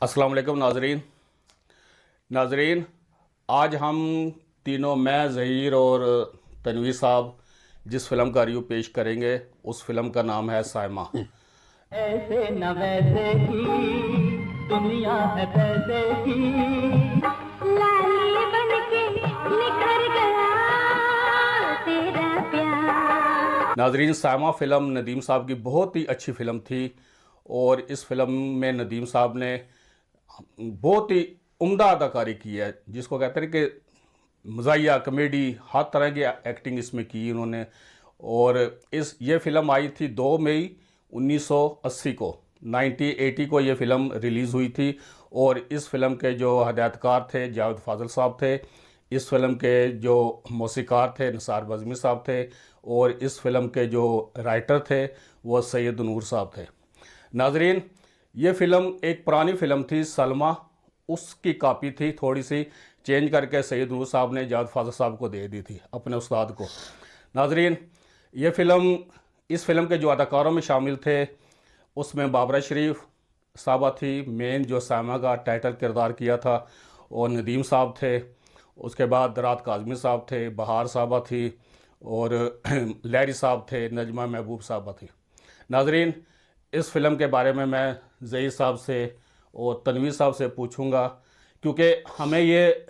अस्सलाम वालेकुम नाजरीन, आज हम तीनों, मैं, ज़हीर और तनवीर साहब जिस फ़िल्म का रिव्यू पेश करेंगे उस फिल्म का नाम है साइमा। ऐसे न वैसे की दुनिया है पैसे की, लाली बन के निखर गया तेरा प्यार। नाजरीन, साइमा फ़िल्म नदीम साहब की बहुत ही अच्छी फ़िल्म थी और इस फिल्म में नदीम साहब ने बहुत ही उम्दा अदाकारी की है, जिसको कहते हैं कि मज़ाहिया कॉमेडी, हर तरह की एक्टिंग इसमें की उन्होंने। और ये फ़िल्म आई थी 2 मई 1980 को, 1980 को ये फ़िल्म रिलीज़ हुई थी। और इस फिल्म के जो हदायतकार थे जावेद फाजल साहब थे, इस फिल्म के जो मौसीकार थे निसार बज़मी साहब थे, और इस फिल्म के जो राइटर थे वो सैयद नूर साहब थे। नाजरीन, ये फ़िल्म एक पुरानी फ़िल्म थी सलमा, उसकी कॉपी थी, थोड़ी सी चेंज करके सैयद नूर साहब ने जावेद फाजल साहब को दे दी थी, अपने उस्ताद को। नाजरीन, ये फ़िल्म, इस फिल्म के जो अदाकारों में शामिल थे उसमें बाबरा शरीफ साहबा थी, मेन जो साइमा का टाइटल किरदार किया था, और नदीम साहब थे। उसके बाद दरात काज़मी साहब थे, बहार साहबा थी, और लहरी साहब थे, नजमा महबूब साहबा थी। नाजरीन, इस फिल्म के बारे में मैं ज़हीर साहब से और तनवीर साहब से पूछूंगा, क्योंकि हमें ये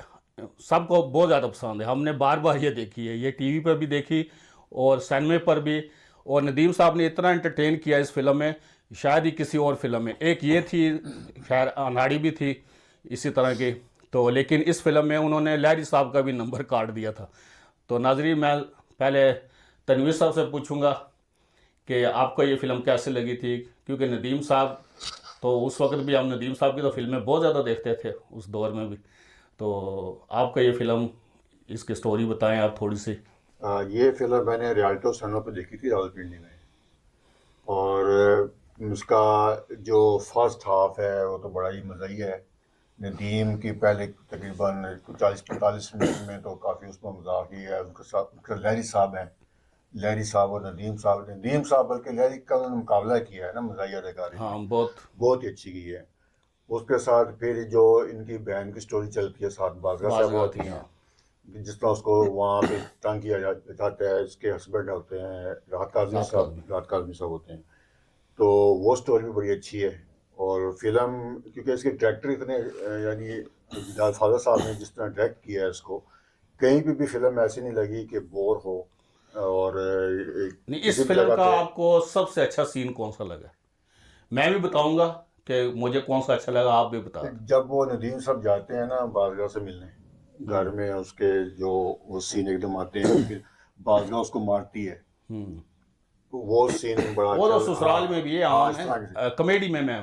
सबको बहुत ज़्यादा पसंद है। हमने बार बार ये देखी है, ये टीवी पर भी देखी और सिनेमा पर भी। और नदीम साहब ने इतना एंटरटेन किया इस फिल्म में, शायद ही किसी और फिल्म में। एक ये थी, खैर अनाड़ी भी थी इसी तरह की, तो लेकिन इस फिल्म में उन्होंने लहरी साहब का भी नंबर काट दिया था। तो नाजरीन, मैं पहले तनवीर साहब से पूछूंगा कि आपको ये फ़िल्म कैसे लगी थी, क्योंकि नदीम साहब तो उस वक्त भी, हम नदीम साहब की तो फिल्में बहुत ज़्यादा देखते थे उस दौर में भी। तो आपको ये फ़िल्म, इसकी स्टोरी बताएं आप थोड़ी सी। ये फिल्म मैंने रियल्टो सिनेमा पे देखी थी रावलपिंडी में। और उसका जो फर्स्ट हाफ है वो तो बड़ा ही मज़ाही है। नदीम की पहले तकरीबन 40-45 मिनट में तो काफ़ी उसमें मजाक ही है। उनके साथ उनके लहरी साहब हैं, लहरी साहब और नदीम साहब बल्कि लहरी का उन्होंने मुकाबला किया है ना मज़ाही अदाकारी में, हाँ, बहुत बहुत ही अच्छी की है। उसके साथ फिर जो इनकी बहन की स्टोरी चलती है, साथ बाज़गा साहब बाज़ होती थी, हैं, हाँ। जिस तरह उसको वहाँ पे तंग किया जाता है। इसके हस्बैंड होते हैं रात काज़मी। राहत काज़मी साहब होते हैं। तो वो स्टोरी भी बड़ी अच्छी है। और फिल्म, क्योंकि इसके डायरेक्टर इतने यानी जावेद फाजल साहब ने जिस तरह डायरेक्ट किया है इसको, कहीं पे भी फिल्म ऐसी नहीं लगी कि बोर हो। और नहीं, किसी इस भी फिल्म जगह का पे आपको सबसे अच्छा सीन कौन सा लगा? मैं भी बताऊंगा कि मुझे कौन सा अच्छा लगा, आप भी बता दें। जब वो नदीम साहब जाते हैं ना बादशाह से मिलने, घर में उसके जो वो सीन एकदम आते हैं, फिर बादशाह उसको मारती है, हम्म। तो वो सीन बड़ा वो अच्छा तो ससुराल में भी ये हाँ, आम इस है, तरह के कॉमेडी में मैं।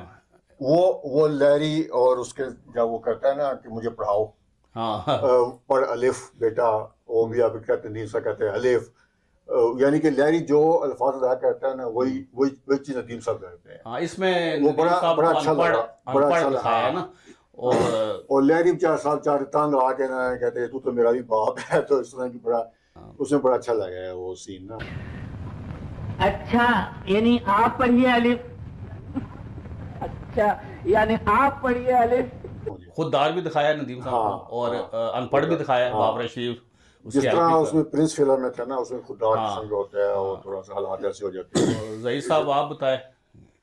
वो लहरी और उसके जब वो कहता है ना कि मुझे पढ़ाओ, हाँ। पढ़ अलिफ बेटा, वो भी आप कहते हैं नीसा कहते हैं अलिफ। यानी कि लहरी जो अल्फाज अदा करता है ना, वही वही वही चीज नदीम साहब करते हैं। हाँ, इसमें वो नदीम साहब बड़ा को अच्छा अनपढ़ लगा, बड़ा अनपढ़ अच्छा लगा, दिखाया है ना। हाँ हाँ। और और लहरी बेचारा साहब चार तंग आके ना कहते तू तो मेरा भी बाप है, तो इस तरह की बड़ा, उसमें बड़ा अच्छा लगा है वो सीन ना। अच्छा, यानी आप पढ़िए अलिफ। अच्छा, यानी आप पढ़िए अलिफ। मुझे खुददार भी दिखाया है नदीम साहब को, हाँ और हाँ अनपढ़ भी दिखाया है, बाबरा हाँ। शरीफ उसकी जिस तरह हेल्प कर। उसमें प्रिंस फिल्म में था ना, उसमें खुदा किस्म का हाँ, होता है और हाँ। थोड़ा सा हालात ऐसे हो जाते हैं। और जहीर साहब आप बताएं, ने-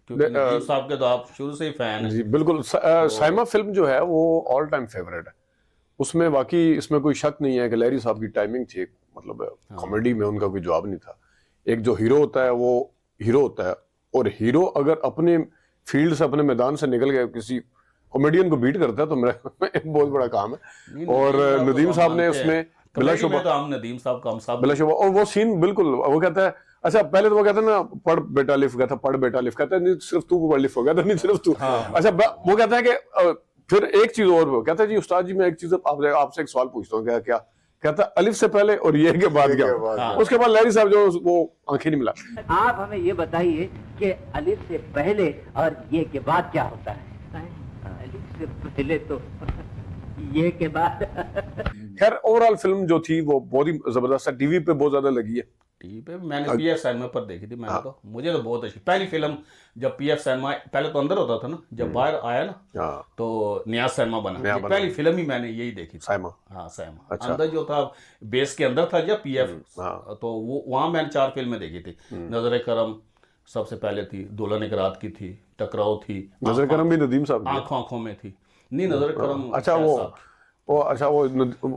क्योंकि नदीम अ, साहब के तो आप शुरू से ही फैन हैं। जी बिल्कुल। तो साइमा फिल्म जो है वो ऑल टाइम फेवरेट है। उसमें बाकी इसमें कोई शक नहीं है कि लहरी साहब की टाइमिंग थी, मतलब हाँ, कॉमेडी में उनका कोई जवाब नहीं था। एक जो हीरो होता है वो हीरो होता है, और हीरो अगर अपने फील्ड से, अपने मैदान से निकल गया, किसी कॉमेडियन को बीट करता है, तो मेरा एक बहुत बड़ा काम नहीं, है। और नदीम साहब को तो नदीम हम साहब ने मानते हैं। उसमें कॉमेडी में तो हम नदीम साहब का हम सब। बिला शुबा, और वो सीन बिल्कुल, वो कहता है, अच्छा पहले तो वो कहता है ना, पढ़ बेटा लिफ, कहता पढ़ बेटा लिफ, कहता है नहीं सिर्फ तू पढ़ लिफ हो गया था, नहीं सिर्फ तू। हाँ, अच्छा वो कहता है कि फिर एक चीज और, वो कहता है जी उस्ताद जी मैं एक चीज आपसे एक सवाल पूछता हूँ, क्या क्या कहता है, अलिफ से पहले और ये के बाद ये क्या के होता बाद है? हाँ। उसके बाद लहरी साहब जो वो आंखें नहीं मिला। आप हमें ये बताइए कि अलिफ से पहले और ये के बाद क्या होता है? अलिफ से पहले तो ये के बाद। खैर ओवरऑल फिल्म जो थी वो बहुत ही जबरदस्त है, टीवी पे बहुत ज्यादा लगी है, टीवी पे मैंने पीएफ सिनेमा पर देखी थी मैंने। तो मुझे तो बहुत अच्छी पहली फिल्म जब पीएफ सिनेमा पहले तो अंदर होता था ना, जब बाहर आया ना हाँ तो न्याज सिनेमा बना, ये पहली फिल्म ही मैंने यही देखी थी। साइमा। हाँ सिनेमा अच्छा। अंदर जो था बेस के अंदर था जब पीएफ, हाँ। तो वो वहाँ मैंने 4 फिल्में देखी थी। नजर करम सबसे पहले थी, दुल्हन एक रात की थी, टकराव थी, नजर करम भी नदीम साहब की। आंखों आंखों में थी। नहीं नजर करम अच्छा वो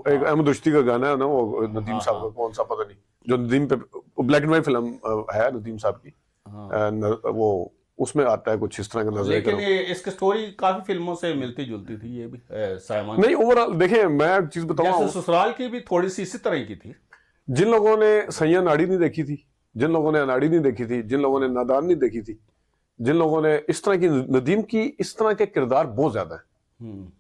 एक अहमद रुश्ती का गाना है ना, वो नदीम साहब का कौन सा पता नहीं, जो नदीम पे ब्लैक एंड व्हाइट फिल्म है नदीम साहब की, वो उसमें आता है कुछ इस तरह का नजर। लेकिन ये इसकी स्टोरी काफी फिल्मों से मिलती जुलती थी ये भी साइमन। नहीं ओवरऑल देखें, मैं एक चीज बताऊं, जैसे ससुराल की भी थोड़ी सी इसी तरह की थी। जिन लोगों ने सैया नाड़ी नहीं देखी थी, जिन लोगों ने अनाड़ी नहीं देखी थी, जिन लोगों ने नादान नहीं देखी थी, जिन लोगों ने इस तरह की, नदीम की इस तरह के किरदार बहुत ज्यादा है।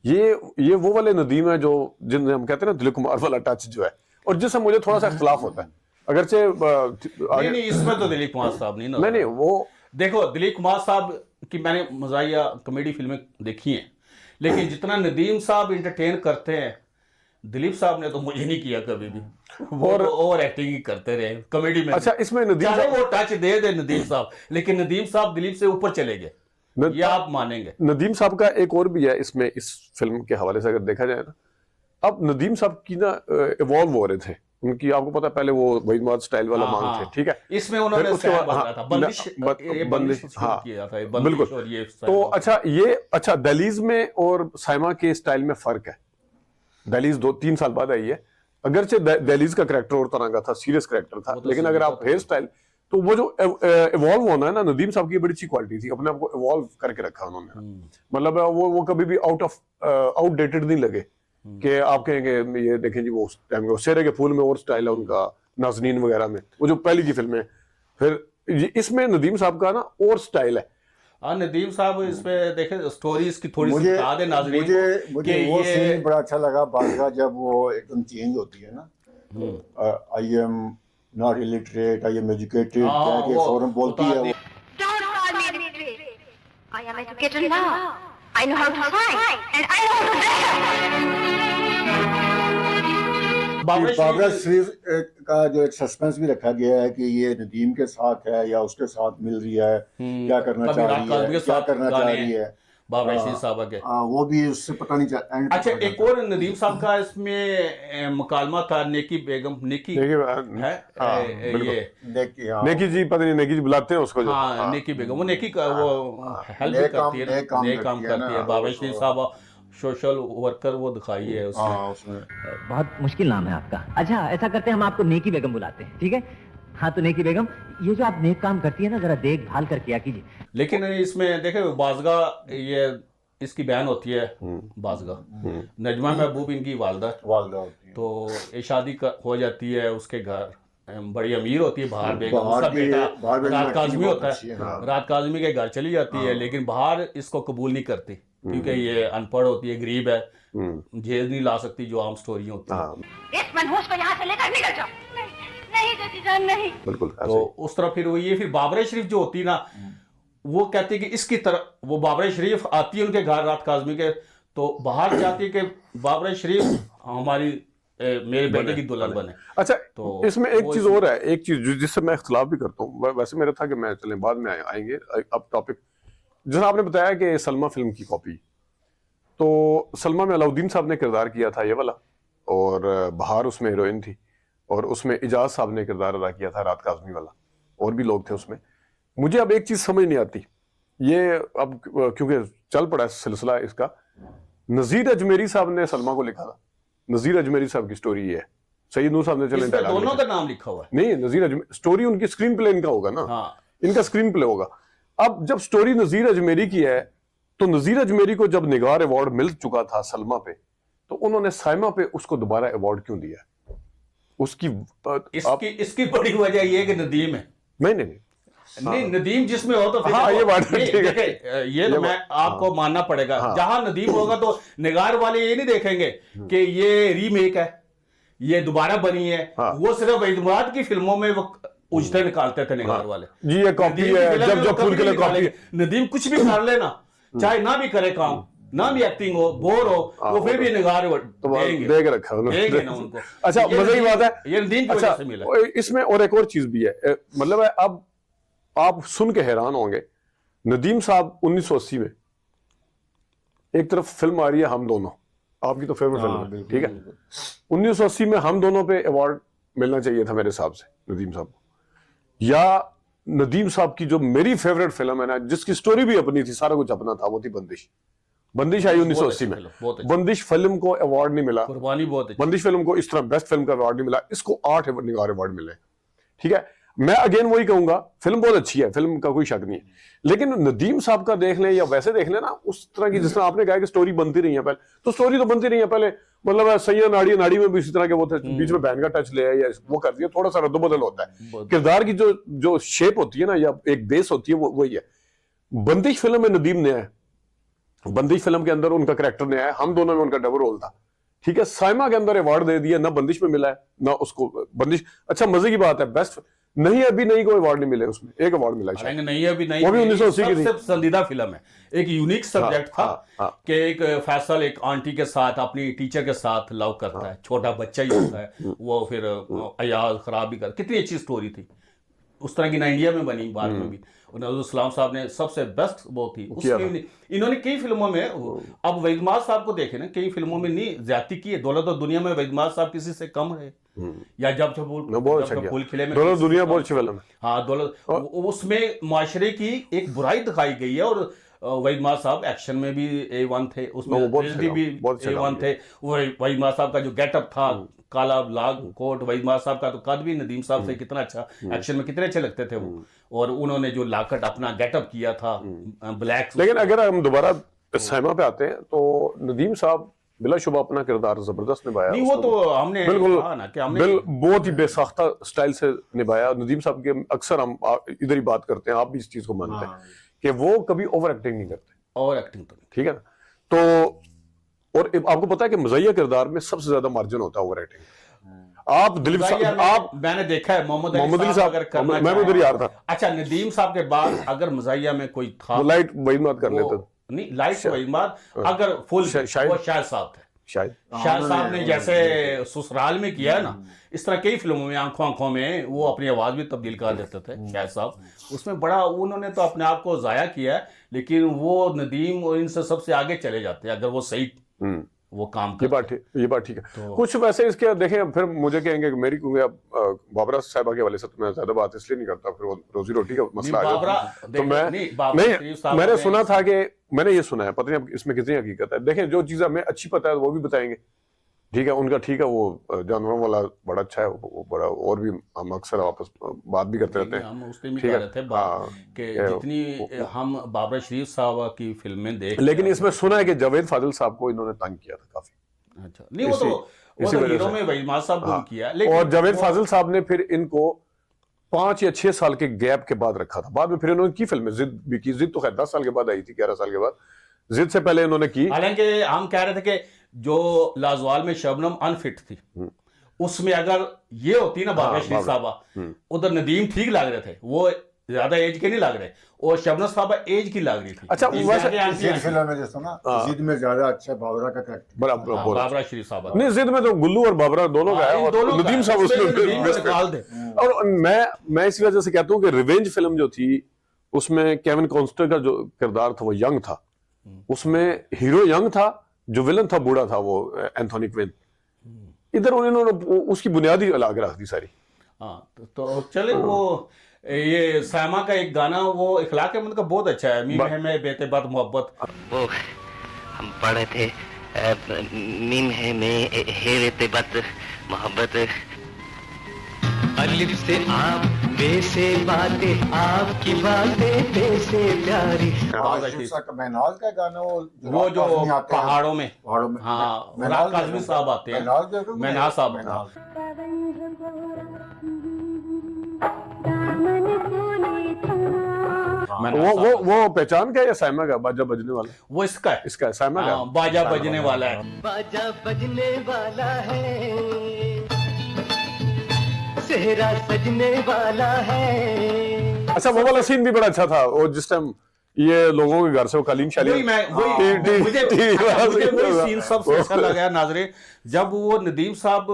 ये वो वाले नदीम है जो जिन हम कहते हैं ना दिलीप कुमार वाला टच जो है, और जिससे मुझे थोड़ा सा इख्तलाफ होता है। अगरचे नहीं इसमें तो दिलीप कुमार साहब नहीं वो देखो दिलीप कुमार साहब की मैंने मजाहिया कॉमेडी फिल्में देखी हैं, लेकिन जितना नदीम साहब इंटरटेन करते हैं दिलीप साहब ने तो मुझे नहीं किया कभी भी। वो ओवर एक्टिंग ही करते रहे कॉमेडी में। अच्छा इसमें नदीम चाहे वो टच दे नदीम साहब, लेकिन नदीम साहब दिलीप से ऊपर चले गए, ये आप मानेंगे। नदीम साहब का एक और भी है इसमें, इस फिल्म के हवाले से अगर देखा जाए ना, अब नदीम साहब की ना इवॉल्व हो रहे थे उनकी, आपको पता है पहले वो वहीद स्टाइल वाला मांग थे, ठीक है, इसमें उन्होंने उसके बाद बंदिश हाँ किया था बिल्कुल। तो अच्छा ये अच्छा दहलीज में और साइमा के स्टाइल में फर्क है। दहलीज 2-3 साल बाद आई है, अगरचे दहलीज का कैरेक्टर और तरह का था, सीरियस कैरेक्टर था, लेकिन अगर आप हेयर स्टाइल, तो वो जो इवॉल्व होना है ना, नदीम साहब की बड़ी अच्छी क्वालिटी थी, अपने आप को इवॉल्व करके रखा उन्होंने। मतलब वो कभी भी आउटडेटेड नहीं लगे कि आप कहेंगे ये देखें जी वो उस टाइम के शेरे के फूल में और स्टाइल है उनका, नाज़नीन वगैरह में, वो जो पहली की फिल्म है, फिर इसमें नदीम साहब का ना और स्टाइल है। हाँ नदीम साहब इसमें देखे स्टोरी इसकी थोड़ी सी बता दे नाज़रीन मुझे वो सीन बड़ा अच्छा लगा बादशाह जब वो एकदम चेंज होती है ना, I am not illiterate, I am educated, क्या कि फौरन बोलती है वो। Don't call me illiterate. I am educated now. I know how to fight and I know how to better. Babra शरीफ का जो एक सस्पेंस भी रखा गया है कि ये नदीम के साथ है या उसके साथ मिल रही है, क्या करना चाह रही है, क्या करना चाह रही है, बाबरा शरीफ साहब के वो भी उससे पता नहीं चल। अच्छा एक और नदीम साहब का इसमें मुकालमा था नेकी बेगम, नेकी है ये नेकी जी, पता नहीं नेकी जी बुलाते हैं उसको, हाँ नेकी बेगम, वो नेकी का वो हेल्प भी करती है, नए काम करती है। बाबरा शरीफ साहब सोशल वर्कर वो दिखाई है उसमें। बहुत मुश्किल नाम है आपका। अच्छा ऐसा करते हैं हम आपको नेकी बेगम बुलाते हैं, ठीक है? हाँ तो नेकी बेगम, ये जो आप नेक काम करती है ना, जरा देखभाल कर किया कीजिए। लेकिन इसमें देखे बाज़गा ये इसकी बयान होती है, बाज़गा नजमा महबूब इनकी वालदा होती है, तो ये शादी हो जाती है उसके घर, बड़ी अमीर होती है बाहर बेगम, उसका बेटा रात काज़मी होता है, रात काज़मी के घर चली जाती है, लेकिन बाहर इसको कबूल नहीं करती क्योंकि ये अनपढ़ होती है, गरीब है, जेल नहीं ला सकती जो आम स्टोरी होती है। इस मनहूस को यहाँ से लेकर निकल जाओ। नहीं चाची जान नहीं। बिल्कुल। तो उस तरह फिर वो ये फिर बाबरा शरीफ जो होती ना, वो कहती कि इसकी तरह वो बाबरा शरीफ आती है उनके घर रात काज़मी के, तो बाहर जाती है कि बाबरा शरीफ हमारी मेरे बेटे की दुल्हन बने। अच्छा तो इसमें एक चीज और है, एक चीज जिससे मैं इख्तलाफ भी करता हूँ, वैसे मेरा था कि मैं चलें बाद में आएंगे, अब टॉपिक जैसा आपने बताया कि सलमा फिल्म की कॉपी, तो सलमा में अलाउद्दीन साहब ने किरदार किया था ये वाला, और बहार उसमें हीरोइन थी, और उसमें इजाज साहब ने किरदार अदा किया था रात काज़मी वाला, और भी लोग थे उसमें। मुझे अब एक चीज समझ नहीं आती, ये अब क्योंकि चल पड़ा सिलसिला इसका, नजीर अजमेरी साहब ने सलमा को लिखा था, नजीर अजमेरी साहब की स्टोरी ये है, सईद नूर साहब ने चले दोनों का नाम लिखा हुआ है। नहीं, नजीर अजमेरी स्टोरी उनकी स्क्रीन प्ले इनका होगा ना, इनका स्क्रीन प्ले होगा। अब जब स्टोरी नजीर अजमेरी की है, तो नजीर अजमेरी को जब निगार अवार्ड मिल चुका था सलमा पे, तो उन्होंने साइमा पे उसको दोबारा अवार्ड क्यों दिया? उसकी इसकी बड़ी वजह यह है कि नदीम है। नहीं नदीम जिसमें हो तो फिर हाँ, ये बात ठीक है, ये तो मैं आपको मानना पड़ेगा। जहां नदीम होगा तो निगार वाले ये नहीं देखेंगे कि ये रीमेक है, ये दोबारा बनी है। वो सिर्फ इदमाद की फिल्मों में वो उजते निकालते थे निगार वाले, जी ये कॉपी है, जब फूल के लिए कॉपी है। नदीम कुछ भी कर लेना, चाहे ना भी करे काम, ना भी एक्टिंग हो, बोर हो, वो फिर भी निगार तो देंगे, दे के रखा उन्होंने। देंगे ना उनको। अच्छा, ये मजे की नदीम- बात है। ये नदीम की अच्छा, वजह से मिला। इसमें और एक और चीज भी है, मतलब है, अब आप सुन के हैरान होंगे, नदीम साहब 1980 में एक तरफ फिल्म आ रही है हम दोनों, आपकी तो फेवरेट फिल्म है, ठीक है। 1980 में हम दोनों पे अवार्ड मिलना चाहिए था मेरे हिसाब से नदीम साहब को, या नदीम साहब की जो मेरी फेवरेट फिल्म है ना, जिसकी स्टोरी भी अपनी थी, सारा कुछ अपना था, वो थी बंदिश। बंदिश आई 1980 में। बहुत अच्छी। बंदिश फिल्म को अवार्ड नहीं मिला, कुर्बानी बहुत अच्छी। बंदिश फिल्म को इस तरह बेस्ट फिल्म का अवार्ड नहीं मिला, इसको 8 निगार अवार्ड मिले, ठीक है। मैं अगेन वही कहूंगा, फिल्म बहुत अच्छी है, फिल्म का कोई शक नहीं है, लेकिन नदीम साहब का देख लें या वैसे देख लें ना, उस तरह की जिस तरह आपने कहा कि स्टोरी बनती रही है पहले, तो स्टोरी तो बनती रही है पहले, मतलब सैयद नाड़ी नाड़ी में भी इसी तरह के वो थे, बीच में बहन का टच ले आया या वो कर दिया, थोड़ा सा रद्दोबदल होता है, किरदार की जो शेप होती है ना, या एक बेस होती है, वो वही है। बंदिश फिल्म में नदीम ने आया, बंदिश फिल्म के अंदर उनका कैरेक्टर ने आया, हम दोनों में उनका डबल रोल था, ठीक है। साइमा के अंदर अवार्ड दे दिया, ना बंदिश में मिला है ना उसको बंदिश। अच्छा, मजे की बात है, बेस्ट नहीं, अभी नहीं कोई अवार्ड नहीं मिले उसमें, एक अवार्ड मिला शायद। नहीं अभी नहीं, वो भी 1980 की थी। सबसे पसंदीदा फिल्म है, एक यूनिक सब्जेक्ट था हाँ। कि एक फैसल एक आंटी के साथ अपनी टीचर के साथ लव करता है, छोटा बच्चा ही होता है वो, फिर अयाज खराब भी कर, कितनी अच्छी स्टोरी थी, उस तरह की ना इंडिया में बनी, बाद में भी नजरुल इस्लाम साहब ने सबसे बेस्ट वो थी उसमें। इन्होंने कई फिल्मों में, अब वहीदमाद साहब को देखे ना, कई फिल्मों में नहीं ज्यादती की है, दौलत और दुनिया में वहीदमाद साहब किसी से कम रहे, या जब फूल खिले में दौलत दुनिया बहुत अच्छी फिल्म है। हाँ, दौलत, उसमें मुआशरे की एक बुराई दिखाई गई है, और वहीदमाद साहब एक्शन में भी A1 थे, उसमें ट्रेजेडी भी A1 थे। वहीदमाद साहब का जो गेटअप था, काला लाग कोट, वहीदमाद साहब का तो कद भी नदीम साहब से कितना अच्छा, एक्शन में कितने अच्छे लगते थे वो, और उन्होंने जो लाकट अपना गेटअप किया था ब्लैक। लेकिन अगर हम दोबारा साइमा पे आते हैं, तो नदीम साहब बिलाशुबा अपना किरदार जबरदस्त निभाया। नहीं, वो तो हमने बिल्कुल कहा ना कि हमने बहुत ही बेसाख्ता स्टाइल से निभाया नदीम साहब के। अक्सर हम इधर ही बात करते हैं, आप भी इस चीज को मानते हैं कि वो कभी ओवर एक्टिंग नहीं करते, और एक्टिंग तो ठीक है ना। तो और आपको पता है कि मज़ाहिया किरदार में सबसे ज्यादा मार्जिन होता है ओवर एक्टिंग। आप दिलीप साहब, आप मैंने देखा है मोहम्मद अली साहब अगर करना मैं भी उधर यार था। अच्छा, नदीम साहब के बाद अगर मज़ाहिया में कोई था, लाइट वही बात कर लेते नहीं, लाइट वही बात, अगर फुल शायद साहब थे, शायद शाह साहब ने जैसे ससुराल में किया है ना, इस तरह कई फिल्मों में आंखों आंखों में वो अपनी आवाज भी तब्दील कर देते थे शाह साहब, उसमें बड़ा उन्होंने तो अपने आप को जाया किया है, लेकिन वो नदीम और इनसे सबसे आगे चले जाते हैं अगर वो सही वो काम ये बात ठीक है। तो कुछ वैसे इसके देखें, फिर मुझे कहेंगे कि मेरी, क्योंकि अब बाबरा साहिबा के वाले से तो मैं ज्यादा बात इसलिए नहीं करता, फिर वो रोजी रोटी का मसला है, तो मैं नहीं, मैंने सुना था कि मैंने ये सुना है, पता नहीं अब इसमें कितनी हकीकत है। देखें, जो चीज़ हमें अच्छी पता है वो भी बताएंगे, ठीक है, उनका ठीक है, वो जानवरों वाला बड़ा अच्छा है, वो बड़ा, और भी हम अक्सर आपस बात भी करते रहते हैं, हम उस टाइम भी कर रहे थे कि जितनी हम बाबरा शरीफ साहब की फिल्में देख, लेकिन इसमें सुना है कि जावेद फाजिल साहब को इन्होंने तंग किया था काफी। अच्छा, नहीं, वो तो हीरो में वहीदमाद साहब ने किया, लेकिन और जावेद फाजिल साहब ने फिर इनको 5 या 6 साल के गैप के बाद रखा था। बाद में फिर इन्होंने की फिल्में, जिद भी की, जिद तो खैर 10 साल के बाद आई थी, 11 साल के बाद, जिद से पहले इन्होंने की। हालांकि हम कह रहे थे कि जो लाजवाल में शबनम अनफिट थी, उसमें अगर ये होती ना बाबरा शरीफ साहबा, उधर नदीम ठीक लग रहे थे, वो ज्यादा एज के नहीं लग रहे, और शबनम साहबा एज की लग रही थी। अच्छा, जिद फिल्म में जैसा ना, जिद में ज्यादा अच्छा बाबरा का कैरेक्टर, बाबरा शरीफ साहबा नहीं, जिद में तो गुल्लू और बाबरा दोनों का है, और नदीम साहब उसमें निकाल दे। और मैं इसी वजह से कहता हूँ कि रिवेंज फिल्म जो थी, उसमें केविन कॉस्टर का जो किरदार था वो यंग था, उसमें हीरो यंग था, जो विलन था बूढ़ा था, वो एंथोनी क्विन। इधर उन्होंने उसकी बुनियादी अलग रख दी सारी। हाँ, तो चले, वो ये सामा का एक गाना, वो इखलाक अहमद का बहुत अच्छा है, मीम है मैं बेते बात मोहब्बत, वो हम पढ़े थे, मीम है मैं हे बेते बात मोहब्बत, अलिफ से आप, बे से बातें, आपकी बातें बे से प्यारी। महनाज का गाना, वो जो पहाड़ों में, हाँ, महनाज काज़मी साहब आते हैं, महनाज साहब, वो पहचान का या साइमा का बाजा बजने वाला? वो इसका है साइमा का, बाजा बजने वाला है, बाजा बजने वाला है, सेहरा सजने वाला है। अच्छा, वो वाला सीन भी बड़ा अच्छा था, वो जिस टाइम ये लोगों के घर से वो कालीन वही शालीन मैं वही मुझे वही सीन सबसे अच्छा लगा नाजरे, जब वो नदीम साहब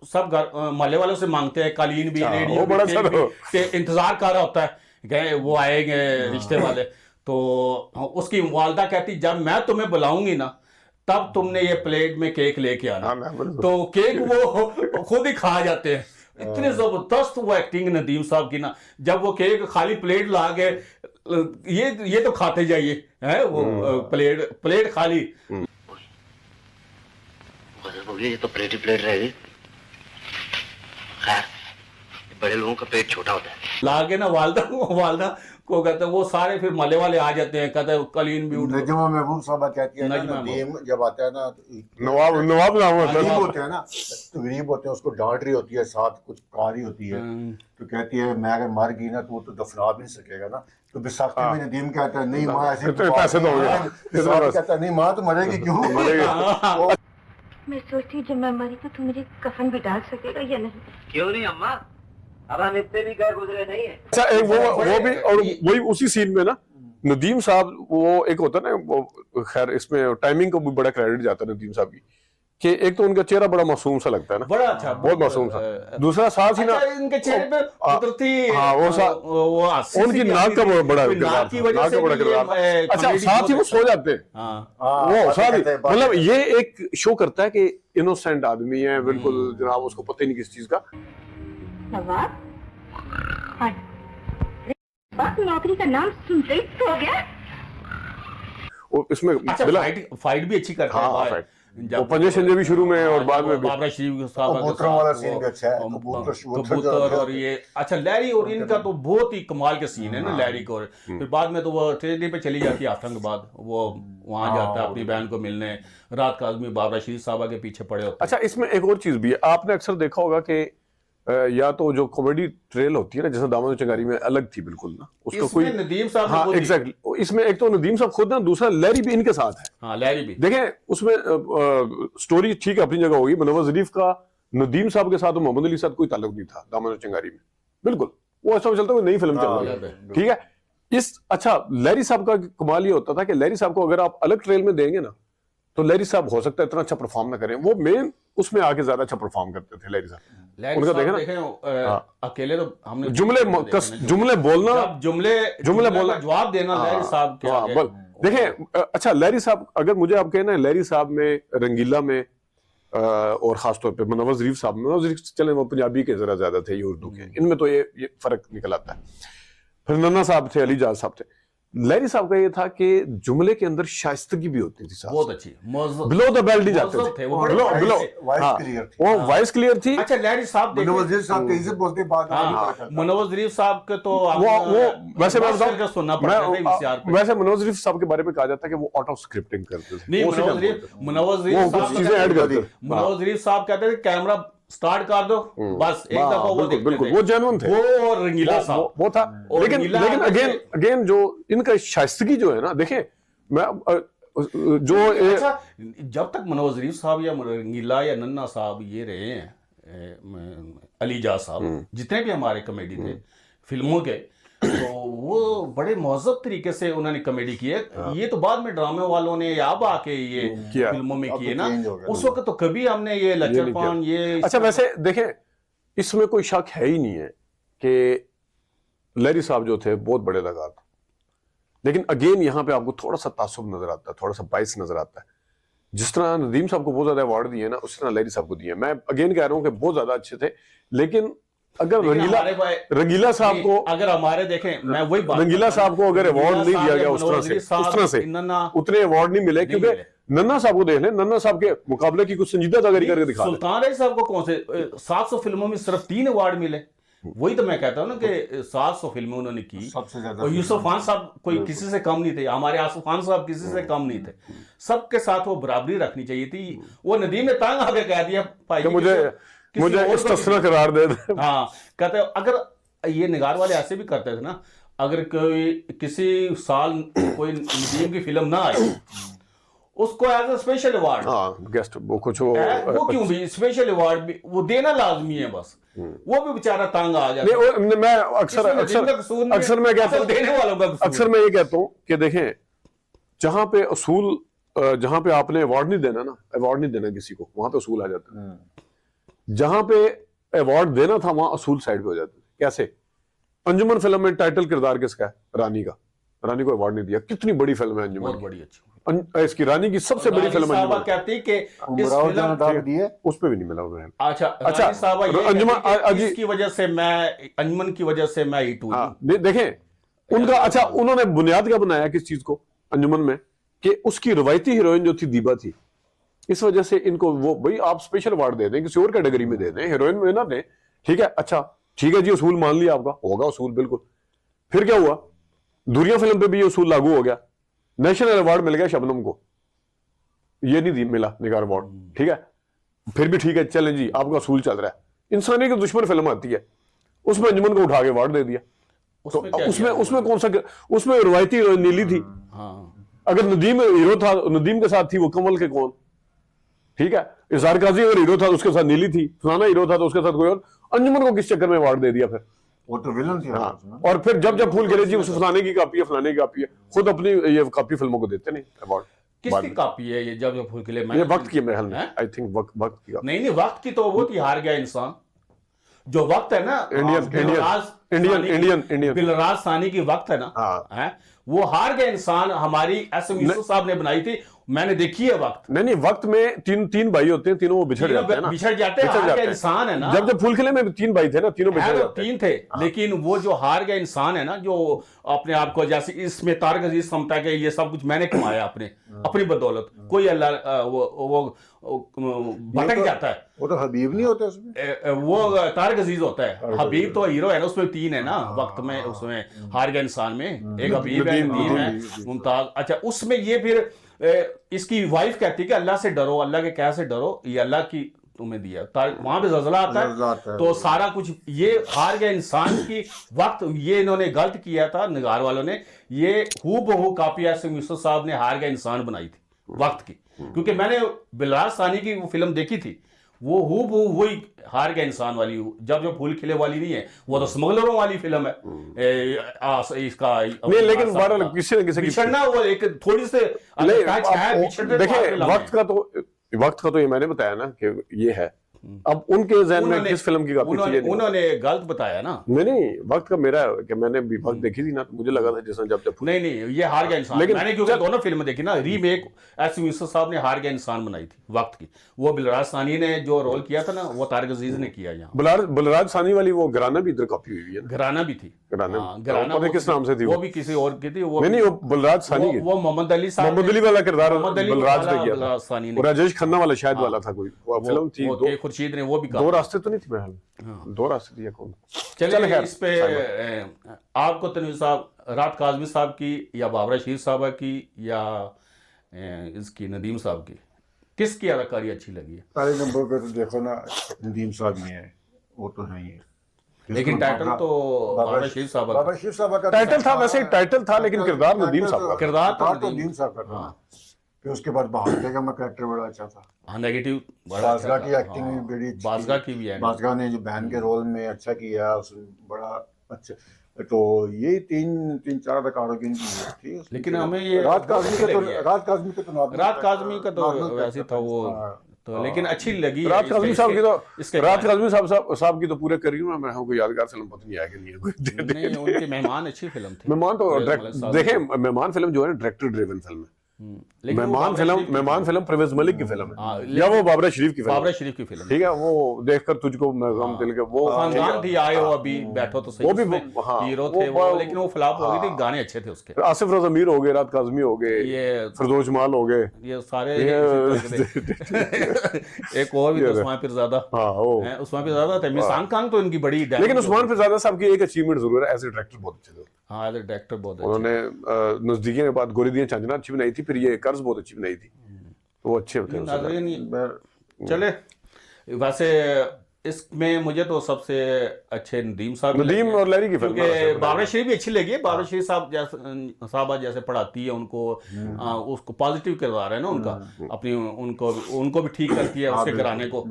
सब मोहल्ले वालों से मांगते हैं कालीन भी, रेडियो वो बड़ा भी, सारा टेप भी, इंतजार कर रहा होता है कि वो आएंगे रिश्ते वाले, तो उसकी वालदा कहती जब मैं तुम्हें बुलाऊंगी ना तब तुमने ये प्लेट में केक लेके आना। हाँ, बिल्कुल। तो केक वो खुद ही खा जाते हैं। इतने जबरदस्त वो एक्टिंग नदीम साहब की ना, जब वो केक खाली प्लेट ला के ये तो खाते जाइए है वो प्लेट खाली। ये तो प्लेट ही प्लेट रहेगी। खैर बड़े लोगों का पेट छोटा होता है। ला के ना वालदा को कहते हैं, वो सारे फिर मोहल्ले वाले आ जाते हैं, कहते हैं कलीन भी उठ। नजमा महबूब साहबा कहती है ना, नजमा नदीम जब आता है ना तो नवाब नाम गरीब होता होते हैं ना, तो गरीब होते हैं, उसको डांट रही होती है, साथ कुछ कार रही होती है, तो कहती है मैं अगर मर गई ना तो वो तो दफना भी नहीं सकेगा ना, तो बेसाखी में नदीम कहता है नहीं माँ ऐसे इतने पैसे दोगे। कहता है नहीं माँ तो मरेगी क्यों। मैं सोचती हूँ जब मैं मरी तो तुम मुझे कफन भी डाल सकेगा या नहीं। क्यों नहीं अम्मा, अब हम इतने भी गए गुजरे नहीं है। अच्छा एक वो भी, और वही उसी सीन में ना नदीम साहब, वो एक होता है ना वो, खैर इसमें टाइमिंग को भी बड़ा क्रेडिट जाता है नदीम साहब की, कि एक तो उनका चेहरा बड़ा मासूम सा लगता है ना, बड़ा अच्छा, बहुत मासूम सा। दूसरा साथ ही ना इनके चेहरे पे कुदरती वो उनकी नाक का बड़ा किरदार था, नाक का बड़ा किरदार था। अच्छा साथ ही वो सो जाते हैं, वो साथ ही मतलब ये एक शो करता है कि इनोसेंट आदमी है बिल्कुल जनाब, उसको पता ही नहीं किस चीज का। नवाब, हाँ, बात नौकरी का नाम सुनते ही हो गया। और इसमें अच्छा फाइट भी अच्छी करता है। हाँ फाइट, वो पंजे शंजे भी शुरू में और बाद में भी। बाबरा शरीफ साहब कबूतरों वाला सीन भी अच्छा है, कबूतर और ये अच्छा लैरी और इनका तो बहुत ही कमाल के सीन है ना लैरी को। फिर बाद में तो वो ट्रेनिंग पे चली जाती है आफताब के बाद, वो वहां जाता है अपनी बहन को मिलने, रात का आदमी बाबरा शरीफ साहब के पीछे पड़े होते हैं। अच्छा इसमें एक और चीज भी है, आपने अक्सर देखा होगा कि या तो जो कॉमेडी ट्रेल होती है ना, जैसे दामन चंगारी में अलग थी बिल्कुल ना, उसका कोई नदीम साहब, हाँ एग्जैक्टली, इसमें एक तो नदीम साहब खुद ना, दूसरा लैरी भी इनके साथ है। हाँ लैरी भी देखें उसमें स्टोरी ठीक है अपनी जगह होगी, मनोवर जरीफ का नदीम साहब के साथ और मोहम्मद अली साहब कोई ताल्लुक नहीं था दामन चंगारी में, बिल्कुल वो ऐसा चलता कोई नई फिल्म चल रही है, ठीक है। इस अच्छा लैरी साहब का कमाल ये होता था कि लैरी साहब को अगर आप अलग ट्रेल में देंगे ना तो लैरी साहब हो सकता है इतना अच्छा परफॉर्म ना करें, वो मेन उसमें आके ज्यादा अच्छा परफॉर्म करते थे लैरी साहब। उनका देखें ना अकेले तो हमने जुमले बोलना, जुमले बोलना, जवाब देना लैरी साहब के आगे। देखें अच्छा लैरी साहब, अगर मुझे आप कहना है लैरी साहब में, रंगीला में और खासतौर पे मनोवर जरीफ साहब में, मनोवर जरीफ चले वो पंजाबी के जरा ज्यादा थे, ये उर्दू के, इनमें तो ये फर्क निकल आता है। फिर नन्ना साहब थे, अली जाज साहब थे। लैरी साहब का ये था कि जुमले के अंदर शाइस्तगी भी होती थी, बहुत अच्छी, बिलो द बेल्ट नहीं जाते थे, वो वॉइस क्लियर थी। अच्छा लैरी साहब मनोवर साहब तेजी से बोलते बात, मनोवर जरीफ साहब के तो वो वैसे मैं बताऊं, सुनना पड़ता है वैसे मनोवर जरीफ साहब के बारे में कहा जाता है कि वो आउट ऑफ स्क्रिप्टिंग करते थे। नहीं मनोवर जरीफ साहब कहते थे कैमरा स्टार्ट कर दो बस एक दफा, वो बिल्कुल वो जेन्युइन थे, वो और रंगीला साहब वो था। लेकिन अगेन जो इनका शाइस्तगी जो है ना, देखें मैं जो अच्छा जब तक मनोवर जरीफ साहब या रंगीला या नन्ना साहब ये रहे हैं, अली जाज साहब जितने भी हमारे कॉमेडी थे फिल्मों के, तो वो बड़े महज़ब तरीके से उन्होंने कॉमेडी की है। ये तो बाद में ड्रामे वालों ने अब आके ये फिल्मों में किए ना, उस वक्त तो कभी हमने ये लचरपन ये। अच्छा वैसे देखें इसमें कोई शक है ही नहीं है कि लैरी साहब जो थे बहुत बड़े लगा थे, लेकिन अगेन यहाँ पे आपको थोड़ा सा तासुब नजर आता है, थोड़ा सा बाइस नजर आता है। जिस तरह नदीम साहब को बहुत ज्यादा अवार्ड दिए ना, उस तरह लैरी साहब को दिए। मैं अगेन कह रहा हूँ कि बहुत ज्यादा अच्छे थे, लेकिन अगर रंगीला साहब को, अगर हमारे देखें, मैं वही बात, रंगीला साहब को अगर अवार्ड नहीं दिया गया उस तरह से उतने अवार्ड नहीं मिले, क्योंकि नन्ना साहब को देख लें, नन्ना साहब के मुकाबले की कुछ संजीदादारी करके दिखा। सुल्तान रही साहब को कौन से 700 फिल्मों में सिर्फ 3 अवार्ड मिले, वही तो मैं कहता हूँ ना कि 700 फिल्में उन्होंने की, और यूसुफ खान साहब कोई किसी से कम नहीं थे, हमारे आसिफ खान साहब किसी से कम नहीं थे, सबके साथ वो बराबरी रखनी चाहिए थी। वो नदीम ने तंग आके कह दिया भाई मुझे इस तरह करार दे दे। हाँ कहते अगर ये निगार वाले ऐसे भी करते थे ना, अगर कोई किसी साल कोई नदीम की फिल्म ना आई उसको एज अ स्पेशल अवार्ड हाँ गेस्ट वो कुछ वो वो क्यों भी स्पेशल अवार्ड भी वो देना लाजमी है बस। वो भी बेचारा तंग आ जाता नहीं है। मैं अक्सर इसमें अक्सर नदीम का कसूर नहीं है, अक्सर मैं कहता असल हूँ देने वालों का कसूर अक्सर मैं ये कहता हूँ कि देखें जहां पे असूल जहां पे आपने अवार्ड नहीं देना ना, अवार्ड नहीं देना किसी को, वहां पे असूल आ जाता है। जहां पे अवार्ड देना था वहां असूल साइड पे हो जाते हैं। कैसे? अंजुमन फिल्म में टाइटल किरदार किसका है? रानी का। रानी को अवार्ड नहीं दिया। कितनी बड़ी फिल्म है अंजुमन बहुत की। बड़ी अच्छी इसकी रानी की सबसे बड़ी फिल्म साहबा अंजुमन। कहती कि इस मुराद फिल्म दाग दिए उस पे भी नहीं मिला उन्हें। अच्छा अच्छा, रानी साहबा ये अंजुमन कहती कि अजी- इसकी वजह से मैं अंजुमन की वजह से मैं हिट हुई। हाँ देखें उनका अच्छा उन्होंने बुनियाद क्या बनाया किस चीज को अंजुमन में कि उसकी रवायती हीरोइन जो थी दीबा थी। इस वजह से इनको वो भाई आप स्पेशल अवार्ड दे दें किसी और कैटेगरी में दे दें, हीरोइन में ना दें। ठीक है, अच्छा ठीक है जी उसूल मान लिया आपका, होगा उसूल बिल्कुल। फिर क्या हुआ? दुनिया फिल्म पे भी ये उसूल लागू हो गया। नेशनल अवार्ड मिल गया शबनम को, ये नहीं मिला निगार अवार्ड। ठीक है, फिर भी ठीक है चलें जी आपका उसूल चल रहा है। इंसानी की दुश्मन फिल्म आती है उसमें अंजुमन को उठा के अवार्ड दे दिया। तो क्या उसमें किया? उसमें कौन सा उसमें रवायती हीरोइन नीली थी। हाँ अगर नदीम हीरो था, नदीम के साथ थी वो कमल के कौन। ठीक है, इज़हार काजी अगर हीरो था तो उसके साथ नीली थी, फलाना हीरो था तो उसके साथ कोई और। अंजुमन को किस चक्कर में अवार्ड दे दिया फिर? वो तो विलन थी। हाँ, और फिर जब फूल गिरे जी उस फलाने की कापी है, फलाने की कापी है, खुद अपनी ये कापी फिल्मों को देते नहीं अवार्ड। किसकी कॉपी है ये जब फूल के लिए? ये वक्त की महल में आई थिंक वक्त की नहीं नहीं वक्त की तो वो थी हार गया इंसान। जो वक्त है ना इंडियन बिलराज सानी की वक्त है ना, हाँ। है वो हार गया इंसान हमारी एस.एम. यूसुफ साहब ने बनाई थी। मैंने देखी है वक्त। नहीं वक्त में तीन भाई होते हैं, तीनों वो बिछड़ जाते हैं ना, बिछड़ जाते हैं, हार गया इंसान है ना। जब फूल खिले में 3 भाई थे ना, तीनों बिछड़ जाते हैं। 3 थे लेकिन वो जो हार गया इंसान है ना, जो अपने आप को जैसे इसमें तारक अजीज समझता है कि ये सब कुछ मैंने कमाया अपनी बदौलत, कोई अल्लाह वो भटक जाता है। वो तो हबीब नहीं होता उसमें, वो तारक अजीज होता है। हबीब तो हीरो है ना, उसमें 3 है ना वक्त में, उसमें हार गया इंसान में एक हबीब है, नदीम है, मुमताज। अच्छा उसमें ये फिर इसकी वाइफ कहती है कि अल्लाह से डरो, अल्लाह के क्या से डरो, ये अल्लाह की तुम्हें दिया। वहां पे ज़लज़ला आता है तो सारा कुछ ये हार गया इंसान की वक्त। ये इन्होंने गलत किया था निगार वालों ने, ये हूबहू कॉपी एस.एम. यूसुफ साहब ने हार गया इंसान बनाई थी वक्त की। क्योंकि मैंने बिलराज सानी की वो फिल्म देखी थी, वो हूबहू वही हार गया इंसान वाली, जब फूल खिले वाली नहीं है, वो तो स्मगलरों वाली फिल्म है। इसका नहीं लेकिन बहरहाल किसी न किसी की बिछड़ना वो एक थोड़ी से देखिए वक्त का तो ये मैंने बताया ना कि ये है। अब उनके ज़हन में किस फिल्म की कॉपी थी? उन्होंने गलत बताया ना। नहीं वक्त का मेरा कि मैंने भी वक्त देखी थी ना, तो मुझे लगा था जैसे जब नहीं ये हार गया इंसान। लेकिन मैंने क्योंकि दोनों फिल्म देखी ना, रीमेक एस.एम. यूसुफ साहब ने हार गया इंसान बनाई थी वक्त की। वो बिलराज सानी ने जो रोल किया था ना, वो तारिक अजीज ने किया यहाँ। बलराज सानी वाली वो घराना भी इधर कॉपी हुई है। घराना भी थी, घराना पता किस नाम से थी? वो भी किसी और की थी। वो नहीं वो बलराज सानी की, वो मोहम्मद अली साहब, मोहम्मद अली वाला किरदार बलराज ने किया बलराज था। सानी ने। राजेश खन्ना वाला शायद वाला था कोई फिल्म थी। खुर्शीद ने वो भी 2 रास्ते तो नहीं थी महल, 2 रास्ते थी कौन? चलिए इस पे आपको तनवीर साहब, रात काज़मी साहब की या बाबरा शीर साहबा की या इसकी नदीम साहब की, किसकी अदाकारी अच्छी लगी है? पहले नंबर पे तो देखो ना नदीम साहब ही है, वो तो है ही। लेकिन टाइटल तो बाबरा शीर साहब का। बाबा शीर साहब का टाइटल था, वैसे टाइटल था लेकिन किरदार नदीम साहब का। किरदार तो नदीम साहब का था। फिर उसके बाद बहादुर का कैरेक्टर बड़ा अच्छा था। हाँ नेगेटिव बाजगा की एक्टिंग भी बड़ी अच्छी, बाजगा की भी है। बाजगा ने जो बहन के रोल में अच्छा किया, उसने बड़ा अच्छा। तो ये तीन चार अदाकारों की थी। लेकिन हमें ये रात काज़मी का तो वैसे था वो तो, लेकिन अच्छी लगी रात काज़मी साहब की तो पूरे करियर में मैं कोई यादगार फिल्म पता नहीं आया कि नहीं है। उनके मेहमान अच्छी फिल्म थी। मेहमान तो देखें, मेहमान फिल्म जो है डायरेक्टर ड्रिवन फिल्म है। मेहमान फिल्म परवेज मलिक की फिल्म है या वो बाबरा शरीफ की फिल्म, ठीक है। वो देखकर तुझको मैं गम दिल के वो खानदान थी, आए हो अभी बैठो तो सही, वो भी हीरो थे वो, लेकिन वो फ्लॉप हो गई थी। गाने अच्छे थे उसके। आसिफ रज़ा मीर हो गए, रात काज़मी हो गए, ये फिरदौस जमाल हो गए, ये सारे एक और भी तो उस्मान फिरज़ादा, उस्मान फिरज़ादा थे। मिसान खान तो इनकी बड़ी, लेकिन उस्मान फिरज़ादा साहब की एक अचीवमेंट जरूर है, एज ए डायरेक्टर बहुत अच्छे थे। हाँ एज ए डायरेक्टर बहुत अच्छे। उन्होंने नजदीकियों के बाद गोरी दियां चांदना अच्छी बनाई थी, फिर ये कर्ज बहुत अच्छी बनाई थी, तो वो अच्छे होते हैं। चले वैसे इसमें मुझे तो सबसे अच्छे नदीम साहब नदीम और लैरी की फिल्म क्योंकि बाबरा शरीफ भी अच्छी लगी है। बाबरा शरीफ साहबा जैसे पढ़ाती है उनको, उसको पॉजिटिव किरदार है ना उनका, अपनी उनको भी ठीक करती है, उसके घराने को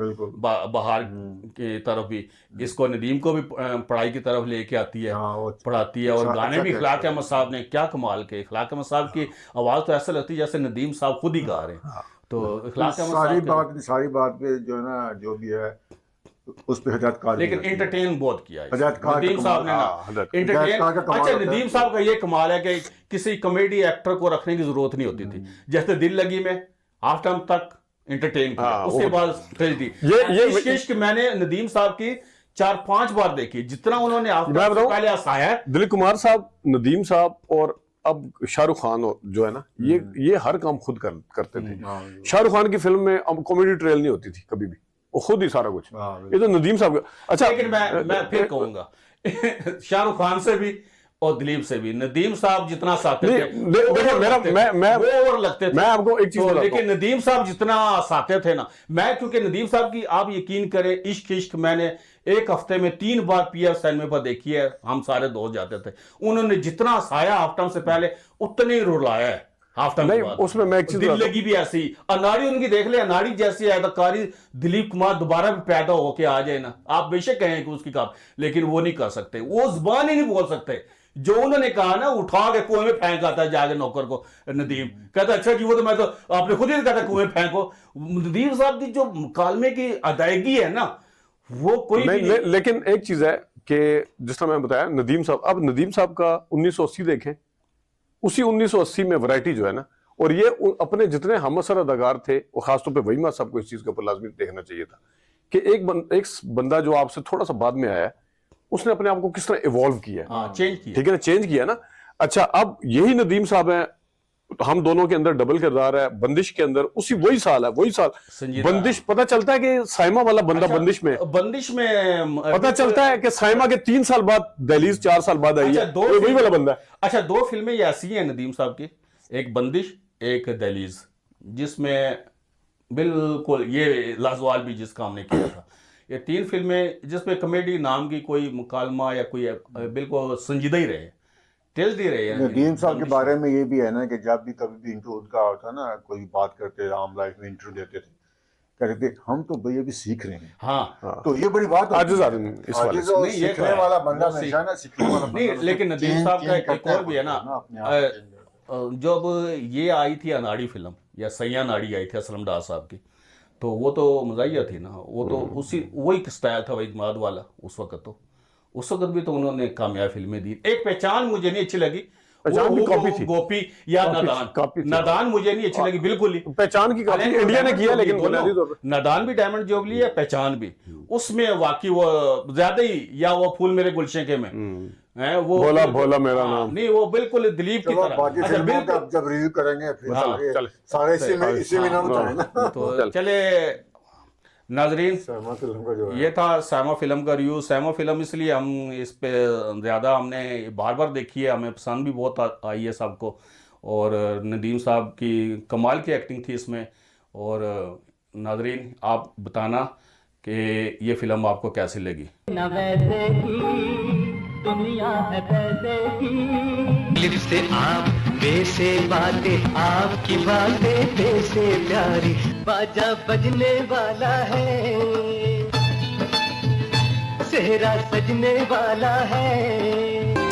बाहर की तरफ भी, इसको नदीम को भी पढ़ाई की तरफ लेके आती है, पढ़ाती है। और गाने भी इखलाक अहमद साहब ने क्या कमाल के, इखलाक अहमद साहब की आवाज़ तो ऐसा लगती है जैसे नदीम साहब खुद ही गा रहे हैं। तो इखलाक अहमद सारी बात पे जो है ना, जो भी है उस पे हिदायत कार, लेकिन एंटरटेन बहुत किया है नदीम साहब ने ना, एंटरटेन। अच्छा, नदीम साहब का ये कमाल है कि किसी कॉमेडी एक्टर को रखने की जरूरत नहीं होती थी। जैसे दिल लगी में हाफ टाइम तक एंटरटेन किया, उसके बाद ट्रेजेडी। ये इश्क मैंने नदीम साहब की 4-5 बार देखी, जितना उन्होंने पहले हंसाया है। दिलीप कुमार साहब, नदीम साहब और अब शाहरुख खान जो है ना, ये हर काम खुद करते थे। शाहरुख खान की फिल्म में अब कॉमेडी ट्रेल नहीं होती थी कभी भी, वो खुद ही सारा कुछ। ये तो नदीम साहब का। अच्छा, लेकिन मैं फिर कहूंगा शाहरुख खान से भी और दिलीप से भी नदीम साहब जितना साथे थे, देखो और लगते थे। मैं आपको एक चीज लेकिन नदीम साहब जितना साथे थे ना, मैं क्योंकि नदीम साहब की आप यकीन करें, इश्क इश्क मैंने एक हफ्ते में 3 बार पीएफ सिनेमा पर देखी है। हम सारे दोस्त जाते थे, उन्होंने जितना हंसाया हाफ टाइम से पहले उतने ही रुलाया है हाफ टाइम के बाद। उसमें मैं एक चीज दिल लगी भी ऐसी, अनाड़ी उनकी देख ले, अनाड़ी जैसी अदाकारी दिलीप कुमार दोबारा भी पैदा होके आ जाए ना, आप बेशक कहें कि उसकी काम, लेकिन वो नहीं कर सकते, वो जुबान ही नहीं बोल सकते। जो उन्होंने कहा ना, उठा के कुएं में फेंक आता है जाके नौकर को, नदीम कहता अच्छा जी वो तो मैं तो आपने खुद ही कहता कुएं फेंको। नदीम साहब की जो मुकालमे की अदायगी है ना, वो कोई नहीं। लेकिन एक चीज है कि जिस तरह मैंने बताया नदीम साहब, अब नदीम साहब का 1980 देखें, उसी 1980 में वैरायटी जो है ना, और ये अपने जितने हमअसर अदाकार थे, वो खासतौर पे वहीमा साहब को इस चीज के ऊपर लाजमी देखना चाहिए था कि एक बंदा जो आपसे थोड़ा सा बाद में आया है, उसने अपने आप को किस तरह इवॉल्व किया, चेंज किया, ठीक है ना, चेंज किया ना। अच्छा, अब यही नदीम साहब हैं, हम दोनों के अंदर डबल किरदार है। बंदिश के अंदर वही साल बंदिश, पता चलता है कि साइमा वाला बंदा बंदिश में पता चलता है कि साइमा के 3 साल बाद दहलीज 4 साल बाद आई है, वही वाला बंदा है। अच्छा, 2 फिल्में ये ऐसी हैं नदीम साहब की, एक बंदिश एक दहलीज, जिसमें बिल्कुल ये लाजवाल भी जिसका हमने किया था। ये 3 फिल्में जिसमें कॉमेडी नाम की कोई मुकालमा या कोई बिल्कुल संजीदा ही रहे, टेस्ट ही रहे। नदीम साहब के बारे में ये भी है ना कि जब भी कभी भी इंटरव्यू उनका होता ना, कोई बात करते आम लाइफ में इंटरव्यू देते थे, कहते थे हम तो भैया भी सीख रहे हैं। हाँ, तो ये बड़ी बात आदिज सीखने वाला बंदा हमेशा ना, सीखने वाला नहीं। लेकिन नदीम साहब का एक और भी है ना, जब ये आई थी अनाड़ी फिल्म या सैया नाड़ी आई थी असलम डार साहब की, तो वो तो मज़ाहिया थी ना, वो तो वही स्टाइल था, वही इकमाद वाला उस वक्त भी तो उन्होंने कामयाब फिल्में दी। एक पहचान मुझे नहीं अच्छी लगी, पहचान भी कॉपी थी, गोपी या नादान मुझे नहीं अच्छी लगी बिल्कुल ही। पहचान की कॉपी इंडिया ने किया, लेकिन नादान भी डायमंड जुबली है, पहचान भी, उसमें वाकई वो ज्यादा ही, या वो फूल मेरे गुलशन के में है, वो भोला भोला मेरा नाम, नहीं वो बिल्कुल दिलीप की तरह। बाकी फिल्मों का जब रिव्यू करेंगे फिर सारे इसी में ना बताएं ना। तो चले नाजरीन, ये था सैमा फिल्म का रिव्यू। सैमा फिल्म इसलिए हम इस पे ज़्यादा हमने बार बार देखी है, हमें पसंद भी बहुत आई है सबको, और नदीम साहब की कमाल की एक्टिंग थी इसमें। और नाजरीन आप बताना कि ये फिल्म आपको कैसी लगी। न वैसे की दुनिया है वैसे की, लिप से आप वैसे बातें, आपकी बातें वैसे प्यारी, बाजा बजने वाला है, सेहरा सजने वाला है।